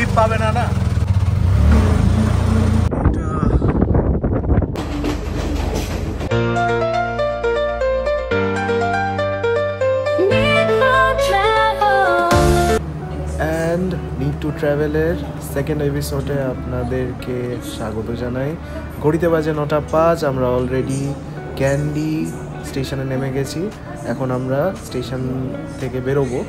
Zip পাবে না না। অ্যান্ড নিড টু ট্রাভেলের সেকেন্ড এপিসোডে আপনাদেরকে স্বাগত জানাই। ঘড়িতে বাজে 9:05। আমরা অলরেডি ক্যান্ডি স্টেশনে নেমে গেছি। এখন আমরা স্টেশন থেকে বেরোবো।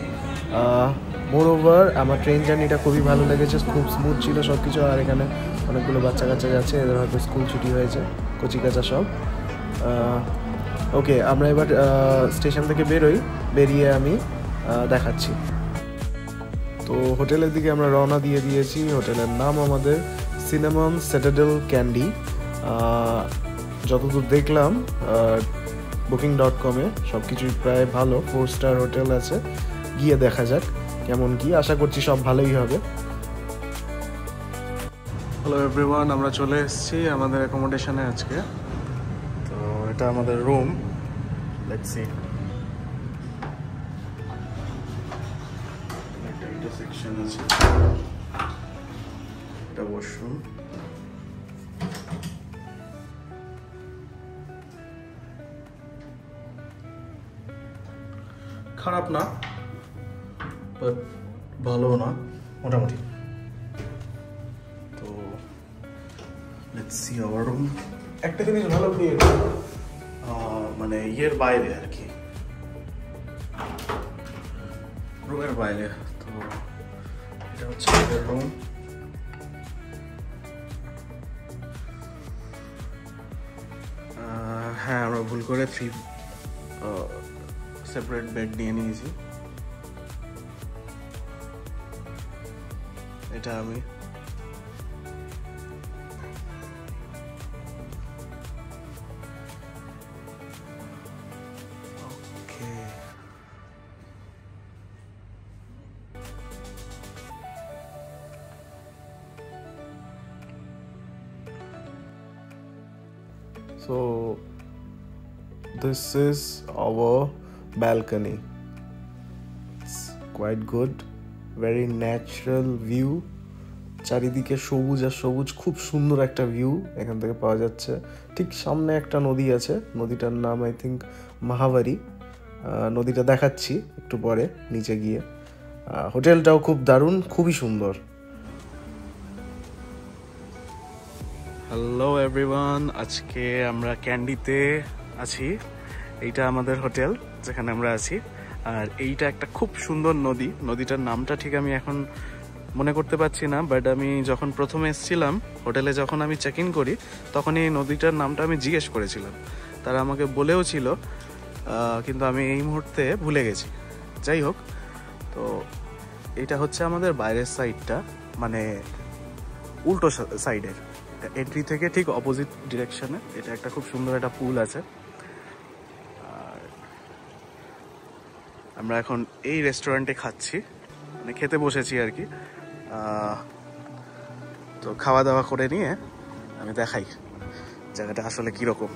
মোরওভার আমার ট্রেন জার্নিটা খুবই ভালো লেগেছে, খুব স্মুথ ছিল সব কিছু। আর এখানে অনেকগুলো বাচ্চা কাচ্চা যাচ্ছে, এদের হয়তো স্কুল ছুটি হয়েছে, কচি কাচা সব। ওকে, আমরা এবার স্টেশন থেকে বেরিয়ে আমি দেখাচ্ছি। তো হোটেলের দিকে আমরা রওনা দিয়ে দিয়েছি। হোটেলের নাম আমাদের সিনেমন সিটাডেল ক্যান্ডি। যতদূর দেখলাম booking.com-এ সব কিছুই প্রায় ভালো, 4 স্টার হোটেল আছে। গিয়ে দেখা যাক কেমন কি, আশা করছি সব ভালোই হবে। হ্যালো এভরিওয়ান, আমরা চলে এসেছি আমাদের অ্যাকোমোডেশনে আজকে। তো এটা আমাদের রুম, লেটস সি। একটা ইন্টারসেকশন আছে, এটা ওয়াশরুম। খারাপ না, বাট ভালো না, মোটামুটি। তো লেটস সি আওয়ার রুম। একটা জিনিস ভালো কি, মানে ইয়ের বাইরে আর কি, রুমের বাইরে। তো এটা হচ্ছে আমাদের রুম। হ্যাঁ, আমরা ভুল করে 3 সেপারেট বেড নিয়ে নিয়েছি। এটা আমি ওকে। So this is our balcony. It's quite good, very natural view. চারিদিকে সবুজ আর সবুজ, খুব সুন্দর একটা ভিউ এখান থেকে পাওয়া যাচ্ছে। ঠিক সামনে একটা নদী আছে, নদীটার নাম আই থিঙ্ক মহাবারী। নদীটা দেখাচ্ছি একটু পরে নিচে গিয়ে। হোটেলটাও খুব দারুণ, খুবই সুন্দর। হ্যালো এভরিওয়ান, আজকে আমরা ক্যান্ডিতে আছি। এইটা আমাদের হোটেল যেখানে আমরা আছি। আর এইটা একটা খুব সুন্দর নদী। নদীটার নামটা ঠিক আমি এখন মনে করতে পারছি না, বাট আমি যখন প্রথমে এসেছিলাম হোটেলে, যখন আমি চেক ইন করি, তখন এই নদীটার নামটা আমি জিজ্ঞেস করেছিলাম। তারা আমাকে বলেও ছিল, কিন্তু আমি এই মুহূর্তে ভুলে গেছি। যাই হোক, তো এটা হচ্ছে আমাদের বাইরের সাইডটা, মানে উল্টো সাইডের এন্ট্রি থেকে ঠিক অপোজিট ডিরেকশনে। এটা একটা খুব সুন্দর একটা পুল আছে। আর আমরা এখন এই রেস্টুরেন্টে খাচ্ছি, মানে খেতে বসেছি আর কি। তো খাওয়া দাওয়া করে নিয়ে আমি দেখাই জায়গাটা আসলে কিরকম।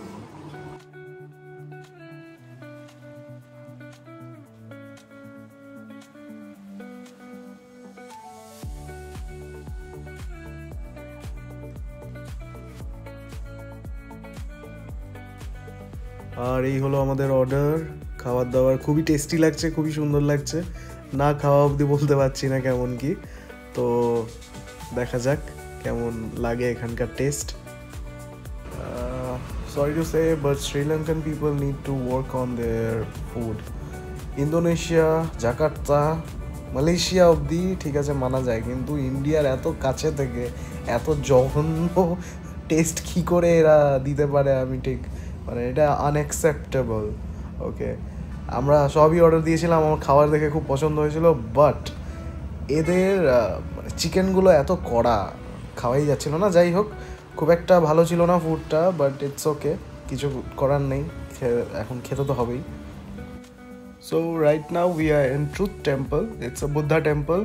আর এই হলো আমাদের অর্ডার। খাবার দাবার খুবই টেস্টি লাগছে, খুবই সুন্দর লাগছে। না খাওয়া অবধি বলতে পারছি না কেমন কি। তো দেখা যাক কেমন লাগে এখানকার test. Sorry to say, but Sri Lankan people need to work on their food. Indonesia, Jakarta, Malaysia অবধি ঠিক আছে মানা যায়, কিন্তু ইন্ডিয়ার এত কাছে থেকে এত জঘন্য টেস্ট কী করে এরা দিতে পারে, আমি ঠিক মানে এটা আনঅ্যাকসেপ্টেবল। ওকে, আমরা সবই অর্ডার দিয়েছিলাম, আমার খাবার দেখে খুব পছন্দ হয়েছিল, বাট এদের চিকেনগুলো এত কড়া, খাওয়াই যাচ্ছিল না। যাই হোক, খুব একটা ভালো ছিল না ফুডটা, বাট ইটস ওকে, কিছু করার নেই, এখন খেতে তো হবেই। So right now we are in truth temple. It's a Buddha temple,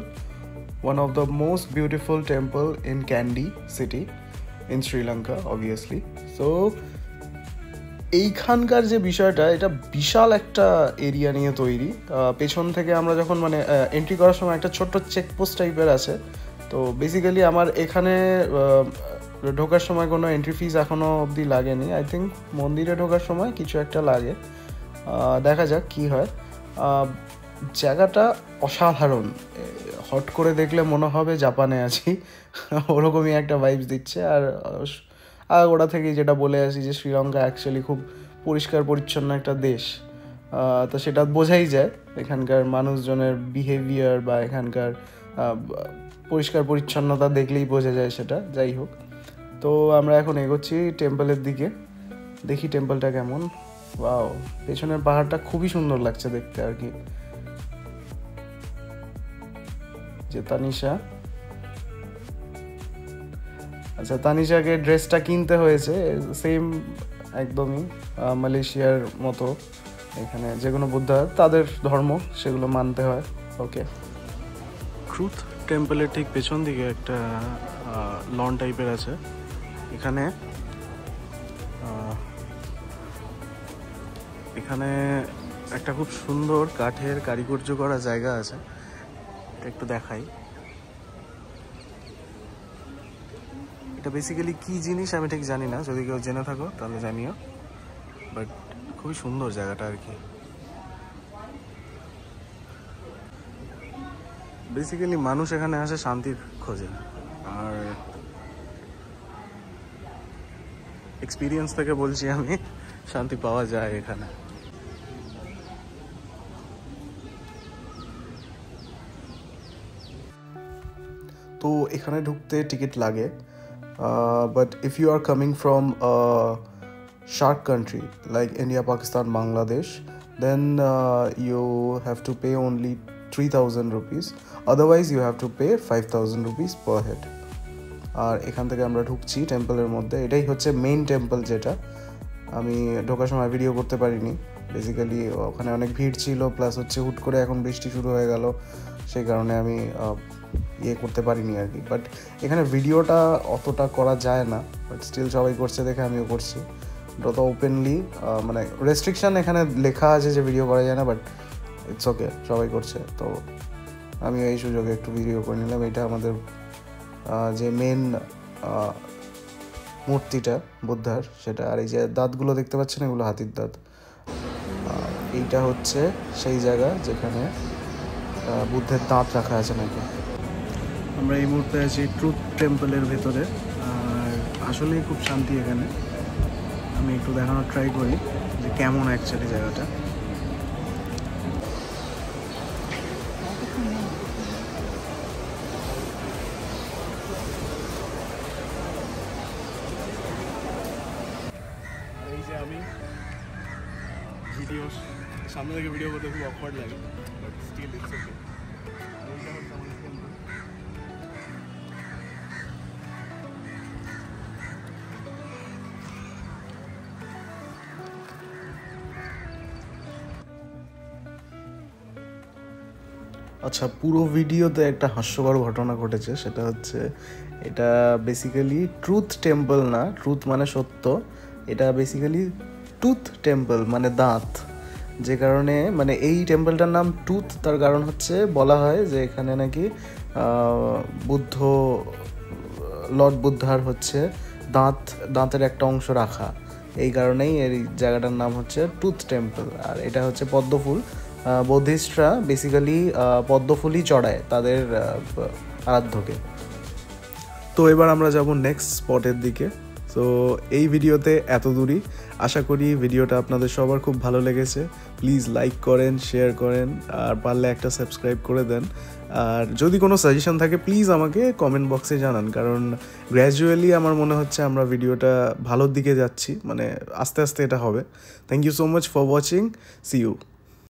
one of the most beautiful temple in Kandy city in Sri Lanka obviously. So এইখানকার যে বিষয়টা, এটা বিশাল একটা এরিয়া নিয়ে তৈরি। পেছন থেকে আমরা যখন মানে এন্ট্রি করার সময় একটা ছোট্ট চেকপোস্ট টাইপের আছে, তো বেসিক্যালি আমার এখানে ঢোকার সময় কোনো এন্ট্রি ফিস এখনও অবধি লাগেনি। আই থিঙ্ক মন্দিরে ঢোকার সময় কিছু একটা লাগে, দেখা যাক কি হয়। জায়গাটা অসাধারণ, হট করে দেখলে মনে হবে জাপানে আছি ওরকমই একটা ভাইবস দিচ্ছে। আর ওটা থেকেই যেটা বলে আসি যে শ্রীলঙ্কা অ্যাকচুয়ালি খুব পরিষ্কার পরিচ্ছন্ন একটা দেশ, তো সেটা বোঝাই যায় এখানকার মানুষজনের বিহেভিয়ার বা এখানকার পরিষ্কার পরিচ্ছন্নতা দেখলেই বোঝা যায় সেটা। যাই হোক, তো আমরা এখন এগোচ্ছি টেম্পলের দিকে, দেখি টেম্পলটা কেমন। ওয়াও, পেছনের পাহাড়টা খুবই সুন্দর লাগছে দেখতে আর কি। যে তানিশা, আচ্ছা তানিশাকে ড্রেসটা কিনতে হয়েছে সেম একদমই মালয়েশিয়ার মতো। এখানে যে কোনো বুদ্ধা তাদের ধর্ম সেগুলো মানতে হয়। ওকে, ট্রুথ টেম্পলের ঠিক পেছন দিকে একটা লন টাইপের আছে। এখানে এখানে একটা খুব সুন্দর কাঠের কারিগর্য করা জায়গা আছে, এটা একটু দেখাই। এটা বেসিক্যালি কি জিনিস আমি ঠিক জানি না, যদি কেউ জেনে থাকো তাহলে জানিও, বাট খুবই সুন্দর জায়গাটা আর কি। বেসিক্যালি মানুষ এখানে আসে শান্তির খোঁজে, আর এক্সপিরিয়েন্স থেকে বলছি আমি, শান্তি পাওয়া যায় এখানে। তো এখানে ঢুকতে টিকিট লাগে, but if you are coming from shark country like India, Pakistan, Bangladesh, then you have to pay only 3,000 rupees, otherwise you have to pay 5,000 rupees per head. আর এখান থেকে আমরা ঢুকছি টেম্পলের মধ্যে। এটাই হচ্ছে মেইন টেম্পল, যেটা আমি ঢোকার সময় ভিডিও করতে পারিনি। বেসিক্যালি ওখানে অনেক ভিড় ছিল, প্লাস হচ্ছে হুট করে এখন বৃষ্টি শুরু হয়ে গেল, সেই কারণে আমি করতে পারিনি আর কি। বাট এখানে ভিডিওটা অতটা করা যায় না, বাট স্টিল সবাই করছে দেখে আমিও করছি। যত ওপেনলি মানে রেস্ট্রিকশান এখানে লেখা আছে যে ভিডিও করা যায় না, বাট ইটস ওকে, সবাই করছে। তো আমি এই সুযোগে একটু ভিডিও করে নিলাম। এটা আমাদের যে মেন মূর্তিটা বুদ্ধার, সেটা। আর এই যে দাঁতগুলো দেখতে পাচ্ছেন, এগুলো হাতির দাঁত। এইটা হচ্ছে সেই জায়গা যেখানে বুদ্ধের দাঁত রাখা আছে নাকি। আমরা এই মুহূর্তে আছি ট্রুথ টেম্পলের ভেতরে, আর আসলেই খুব শান্তি এখানে। আমি একটু দেখানোর ট্রাই করি যে কেমন অ্যাকচুয়ালি জায়গাটা। এই যে আমি ভিডিও সামনে থেকে ভিডিও করতে খুব অকওয়ার্ড লাগে, বাট স্টিল ইটস ওকে। আচ্ছা, পুরো ভিডিওতে একটা হাস্যকর ঘটনা ঘটেছে, সেটা হচ্ছে এটা বেসিক্যালি ট্রুথ টেম্পল না, ট্রুথ মানে সত্য, এটা বেসিক্যালি টুথ টেম্পল মানে দাঁত। যে কারণে মানে এই টেম্পলটার নাম টুথ, তার কারণ হচ্ছে বলা হয় যে এখানে নাকি লর্ড বুদ্ধার হচ্ছে দাঁতের একটা অংশ রাখা, এই কারণেই এই জায়গাটার নাম হচ্ছে টুথ টেম্পল। আর এটা হচ্ছে পদ্মফুল, বৌদ্ধিস্টরা বেসিক্যালি পদ্মফুলই চড়ায় তাদের আরাধ্যকে। তো এবার আমরা যাব নেক্সট স্পটের দিকে। তো এই ভিডিওতে এত দূরই, আশা করি ভিডিওটা আপনাদের সবার খুব ভালো লেগেছে। প্লিজ লাইক করেন, শেয়ার করেন, আর পারলে একটা সাবস্ক্রাইব করে দেন। আর যদি কোনো সাজেশন থাকে প্লিজ আমাকে কমেন্ট বক্সে জানান, কারণ গ্র্যাজুয়ালি আমার মনে হচ্ছে আমরা ভিডিওটা ভালোর দিকে যাচ্ছি, মানে আস্তে আস্তে এটা হবে। Thank you so much for watching, see you.